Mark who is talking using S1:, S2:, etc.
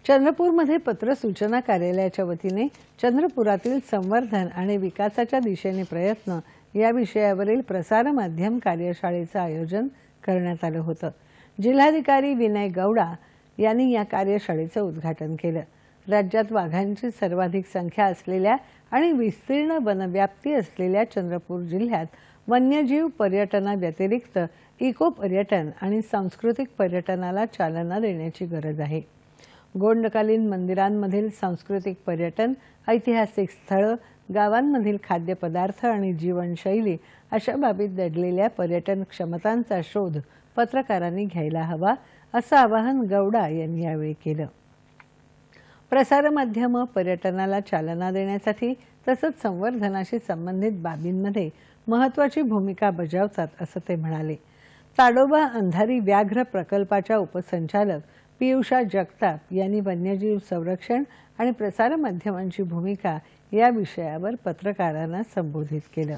S1: चंद्रपूरमध्ये पत्र सूचना कार्यालयाच्या वतीने चंद्रपुरातील संवर्धन आणि विकासाच्या दिशेने प्रयत्न या विषयावरील प्रसार माध्यम कार्यशाळेचे आयोजन करण्यात आले होते। जिल्हाधिकारी विनय गौडा यांनी या कार्यशाळेचे उद्घाटन केले। राज्यात वाघांची सर्वाधिक संख्या असलेल्या आणि विस्तीर्ण वनव्याप्ती असलेल्या चंद्रपूर जिल्ह्यात वन्यजीव पर्यटनाव्यतिरिक्त इको पर्यटन आणि सांस्कृतिक पर्यटनाला चालना देण्याची गरज आहे। गोंडकालीन मंदिरांमधील सांस्कृतिक पर्यटन, ऐतिहासिक स्थळे, गावांमधील खाद्यपदार्थ आणि जीवनशैली अशा बाबीत दडलेल्या पर्यटन क्षमतांचा शोध पत्रकारांनी घ्यायला हवा, असं आवाहन गौडा यांनी यावेळी केलं। प्रसार माध्यम पर्यटनाला चालना देण्यासाठी तसंच संवर्धनाशी संबंधित बाबींमध्ये महत्त्वाची भूमिका बजावतात, असं ते म्हणाले। ताडोबा अंधारी व्याघ्र प्रकल्पाच्या उपसंचालक पियुषा जगताप यांनी वन्यजीव संरक्षण आणि प्रसार माध्यमांची भूमिका या विषयावर पत्रकारांना संबोधित केलं।